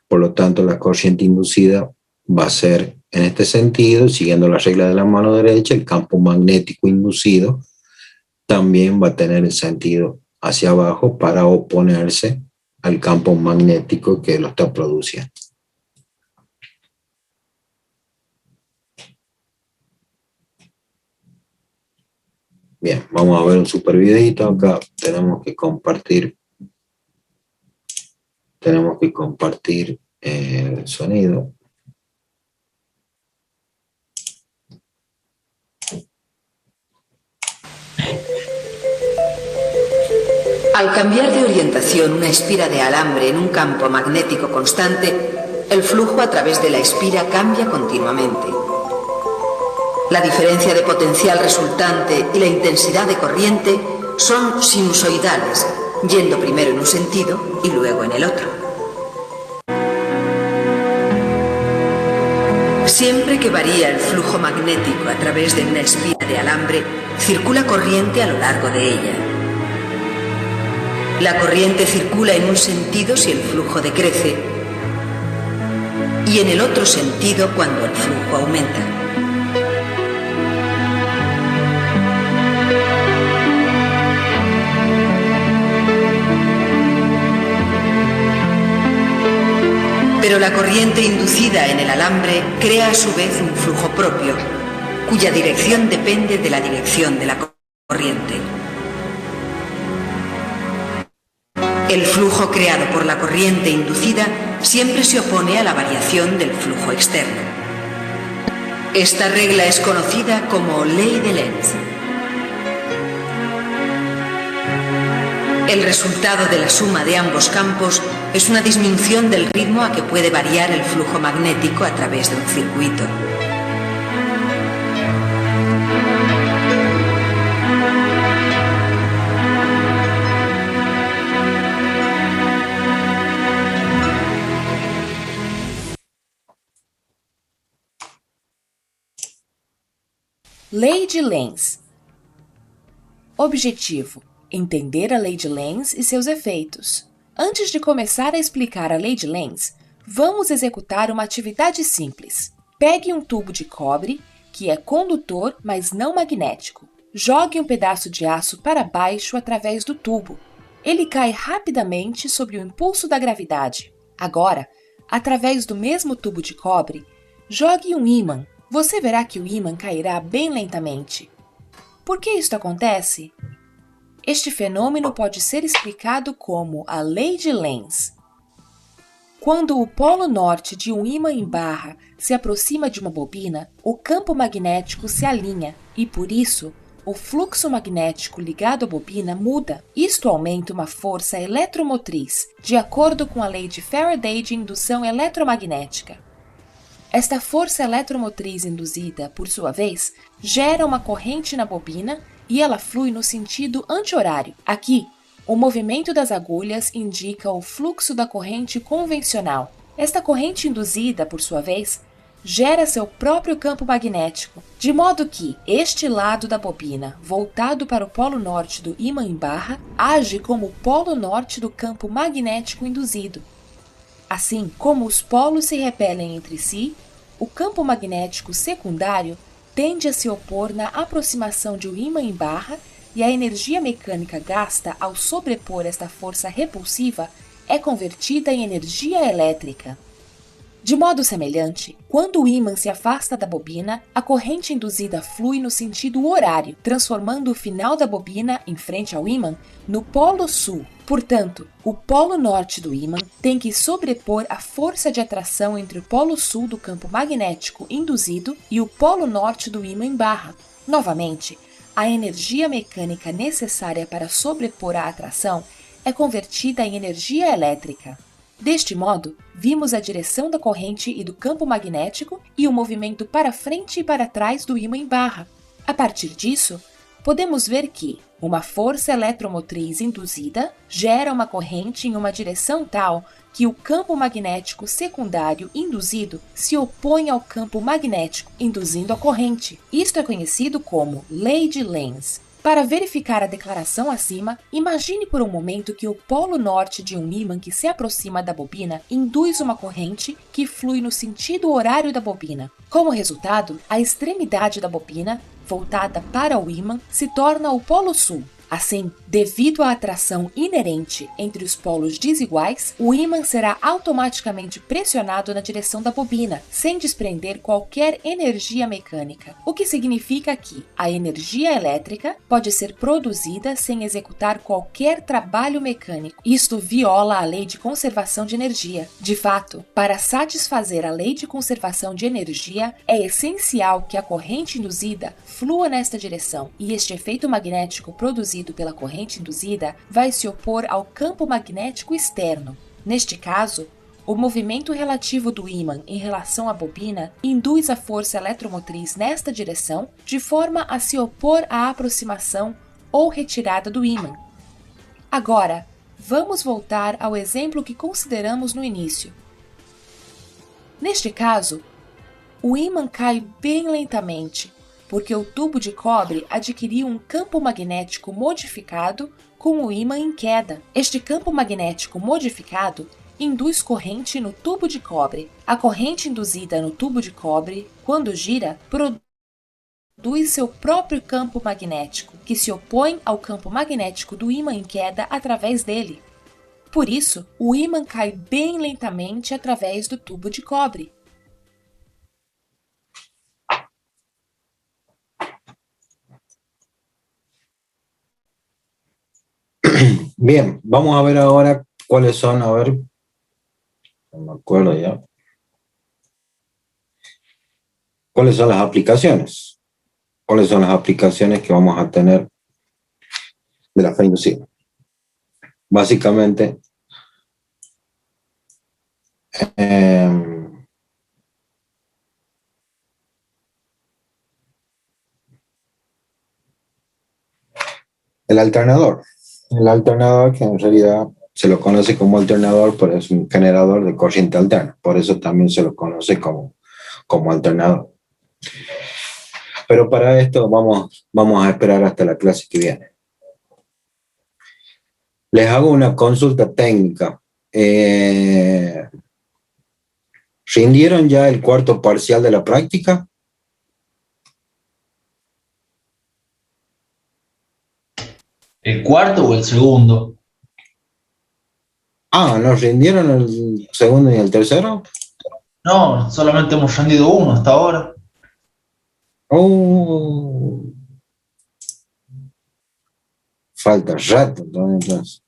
Por lo tanto, la corriente inducida va a ser en este sentido, siguiendo la regla de la mano derecha. El campo magnético inducido también va a tener el sentido hacia abajo para oponerse al campo magnético que lo está produciendo. Bien, vamos a ver un super videito. Acá tenemos que compartir el sonido. Al cambiar de orientación una espira de alambre en un campo magnético constante, el flujo a través de la espira cambia continuamente. La diferencia de potencial resultante y la intensidad de corriente son sinusoidales, yendo primero en un sentido y luego en el otro. Siempre que varía el flujo magnético a través de una espira de alambre, circula corriente a lo largo de ella. La corriente circula en un sentido si el flujo decrece y en el otro sentido cuando el flujo aumenta. Pero la corriente inducida en el alambre crea a su vez un flujo propio, cuya dirección depende de la dirección de la corriente. El flujo creado por la corriente inducida siempre se opone a la variación del flujo externo. Esta regla es conocida como ley de Lenz. El resultado de la suma de ambos campos es una disminución del ritmo a que puede variar el flujo magnético a través de un circuito. Lei de Lenz. Objetivo: entender a lei de Lenz e seus efeitos. Antes de começar a explicar a lei de Lenz, vamos executar uma atividade simples. Pegue um tubo de cobre, que é condutor, mas não magnético. Jogue um pedaço de aço para baixo através do tubo. Ele cai rapidamente sob o impulso da gravidade. Agora, através do mesmo tubo de cobre, jogue um ímã. Você verá que o ímã cairá bem lentamente. Por que isto acontece? Este fenômeno pode ser explicado como a lei de Lenz. Quando o polo norte de um ímã em barra se aproxima de uma bobina, o campo magnético se alinha e, por isso, o fluxo magnético ligado à bobina muda. Isto aumenta uma força eletromotriz, de acordo com a lei de Faraday de indução eletromagnética. Esta força eletromotriz induzida, por sua vez, gera uma corrente na bobina e ela flui no sentido anti-horário. Aqui, o movimento das agulhas indica o fluxo da corrente convencional. Esta corrente induzida, por sua vez, gera seu próprio campo magnético, de modo que este lado da bobina, voltado para o polo norte do ímã em barra, age como o polo norte do campo magnético induzido. Assim como os polos se repelem entre si, o campo magnético secundário tende a se opor na aproximação de um ímã em barra e a energia mecânica gasta ao sobrepor esta força repulsiva é convertida em energia elétrica. De modo semelhante, quando o ímã se afasta da bobina, a corrente induzida flui no sentido horário, transformando o final da bobina, em frente ao ímã, no polo sul. Portanto, o polo norte do ímã tem que sobrepor a força de atração entre o polo sul do campo magnético induzido e o polo norte do ímã em barra. Novamente, a energia mecânica necessária para sobrepor a atração é convertida em energia elétrica. Deste modo, vimos a direção da corrente e do campo magnético e o movimento para frente e para trás do ímã em barra. A partir disso, podemos ver que uma força eletromotriz induzida gera uma corrente em uma direção tal que o campo magnético secundário induzido se opõe ao campo magnético, induzindo a corrente. Isto é conhecido como lei de Lenz. Para verificar a declaração acima, imagine por um momento que o polo norte de um ímã que se aproxima da bobina induz uma corrente que flui no sentido horário da bobina. Como resultado, a extremidade da bobina, voltada para o ímã, se torna o polo sul. Assim, devido à atração inerente entre os polos desiguais, o ímã será automaticamente pressionado na direção da bobina, sem desprender qualquer energia mecânica, o que significa que a energia elétrica pode ser produzida sem executar qualquer trabalho mecânico. Isto viola a lei de conservação de energia. De fato, para satisfazer a lei de conservação de energia, é essencial que a corrente induzida flua nesta direção, e este efeito magnético produzido produzido pela corrente induzida vai se opor ao campo magnético externo. Neste caso, o movimento relativo do ímã em relação à bobina induz a força eletromotriz nesta direção, de forma a se opor à aproximação ou retirada do ímã. Agora, vamos voltar ao exemplo que consideramos no início. Neste caso, o ímã cai bem lentamente, porque o tubo de cobre adquiriu um campo magnético modificado com o ímã em queda. Este campo magnético modificado induz corrente no tubo de cobre. A corrente induzida no tubo de cobre, quando gira, produz seu próprio campo magnético, que se opõe ao campo magnético do ímã em queda através dele. Por isso, o ímã cai bem lentamente através do tubo de cobre. Bien, vamos a ver ahora cuáles son, a ver, no me acuerdo ya. ¿Cuáles son las aplicaciones? ¿Cuáles son las aplicaciones que vamos a tener de la fe inducida? Básicamente, el alternador. El alternador, que en realidad se lo conoce como alternador, pero es un generador de corriente alterna. Por eso también se lo conoce como alternador. Pero para esto vamos a esperar hasta la clase que viene. Les hago una consulta técnica. ¿Rindieron ya el cuarto parcial de la práctica? ¿El cuarto o el segundo? Ah, ¿no rindieron el segundo y el tercero? No, solamente hemos rendido uno hasta ahora. Oh, falta rato todavía entonces.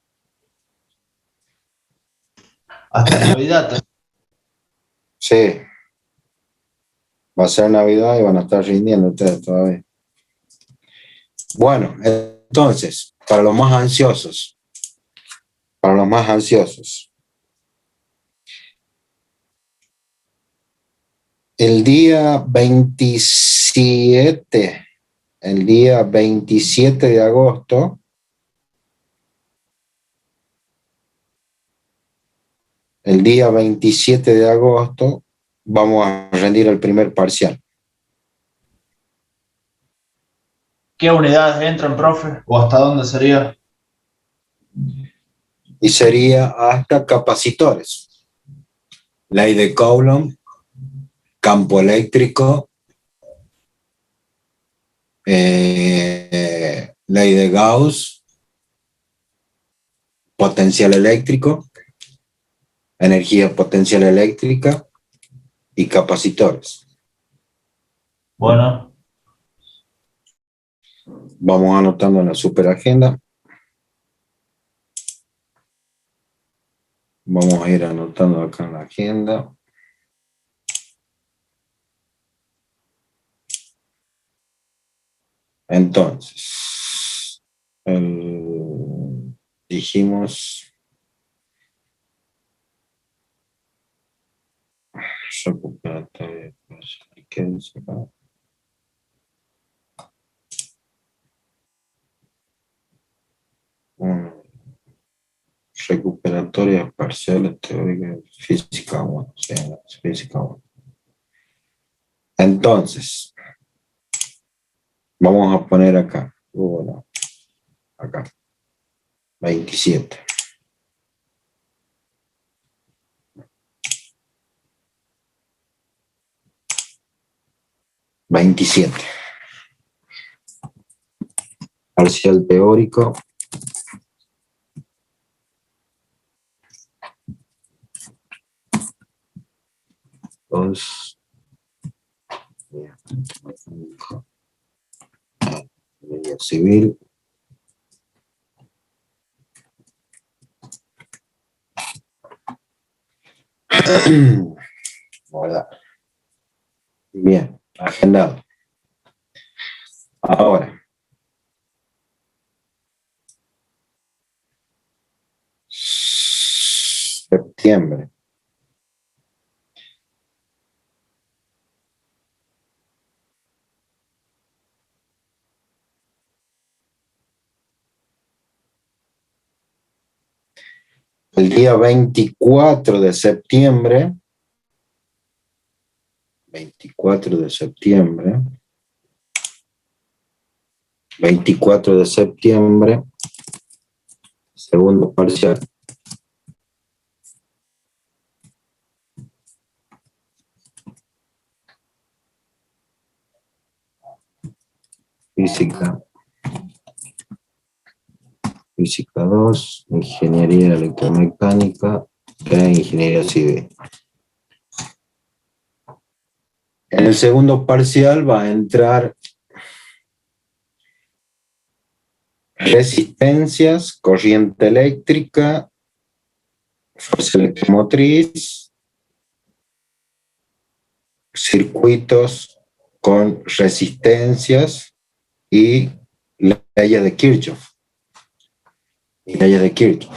Hasta Navidad. Sí. Va a ser Navidad y van a estar rindiendo ustedes todavía. Bueno, entonces, para los más ansiosos, el día 27 de agosto, vamos a rendir el primer parcial. ¿Qué unidades entran, profe? ¿O hasta dónde sería? Y sería hasta capacitores. Ley de Coulomb, campo eléctrico, ley de Gauss, potencial eléctrico, energía potencial eléctrica y capacitores. Bueno. Vamos anotando en la superagenda. Vamos a ir anotando acá en la agenda. Entonces, dijimos recuperatoria, ¿qué dice acá? Recuperatorias parciales teóricas, física 1, sí, física 1. Entonces, vamos a poner acá, bueno, acá, 27. Parcial teórico. Media civil. Voilà. Bien, agendado. Ahora, septiembre. El día 24 de septiembre, 24 de septiembre, 24 de septiembre, segundo parcial. Física. Física 2, Ingeniería Electromecánica e Ingeniería Civil. En el segundo parcial va a entrar resistencias, corriente eléctrica, fuerza electromotriz, circuitos con resistencias y leyes de Kirchhoff. Leyes de Kirchhoff.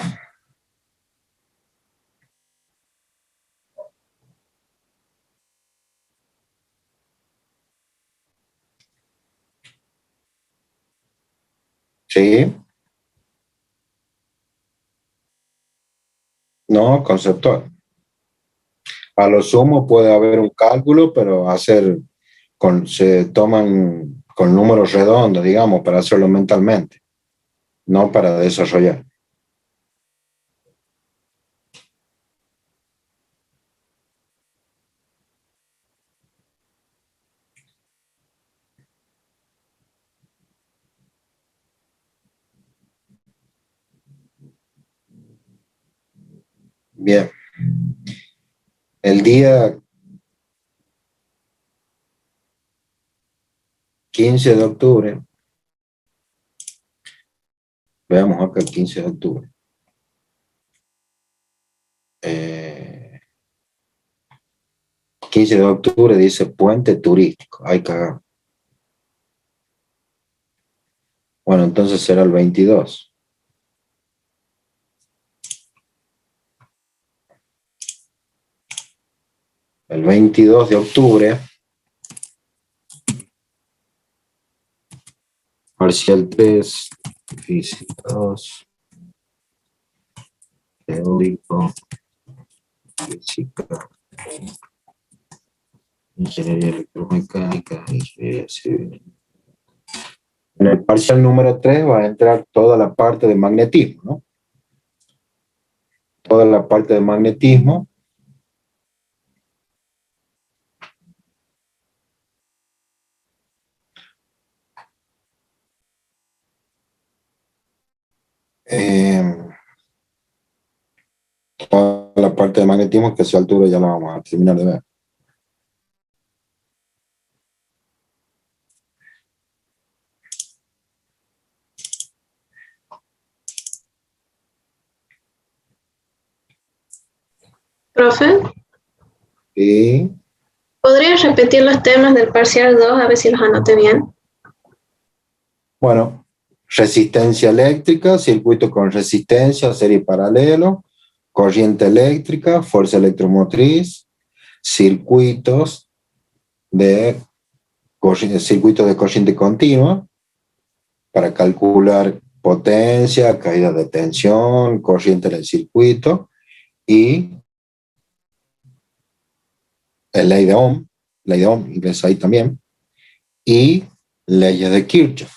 ¿Sí? No, conceptual. A lo sumo puede haber un cálculo, pero se toman con números redondos, digamos, para hacerlo mentalmente, no para desarrollar. Bien. El día 15 de octubre, veamos acá el 15 de octubre. 15 de octubre dice puente turístico. Ay, cagado. Bueno, entonces será el 22. El 22 de octubre, parcial 3, física 2, teórico, física, ingeniería electromecánica, ingeniería civil. En el parcial número 3 va a entrar toda la parte de magnetismo, ¿no? Toda la parte de magnetismo. Toda la parte de magnetismo que a esa altura ya la vamos a terminar de ver. Profe, Y ¿podrías repetir los temas del parcial 2 a ver si los anoté bien? bueno, resistencia eléctrica, circuito con resistencia, serie paralelo, corriente eléctrica, fuerza electromotriz, circuitos circuitos de corriente continua para calcular potencia, caída de tensión, corriente en el circuito y ley de Ohm, inglés ahí también, y leyes de Kirchhoff.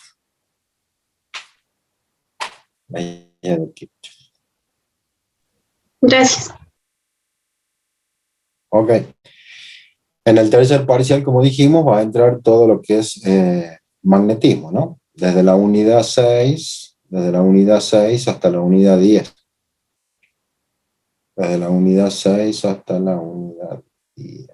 Leyes de Kirchhoff. Gracias. Ok. En el tercer parcial, como dijimos, va a entrar todo lo que es magnetismo, ¿no? Desde la unidad 6 hasta la unidad 10. Desde la unidad 6 hasta la unidad 10.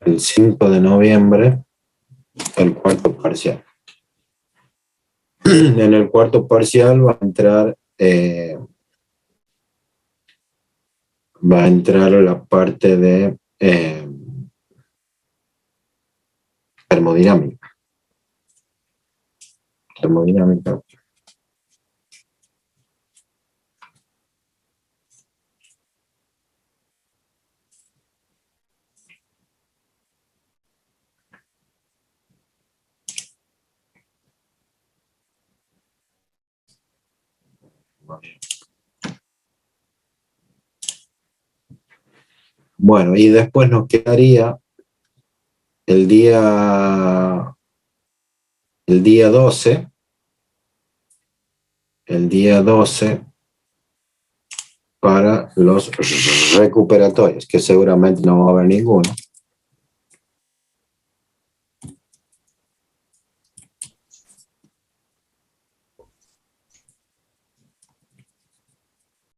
el 5 de noviembre, el cuarto parcial. En el cuarto parcial va a entrar la parte de termodinámica. Termodinámica. Bueno, y después nos quedaría el día 12, para los recuperatorios, que seguramente no va a haber ninguno.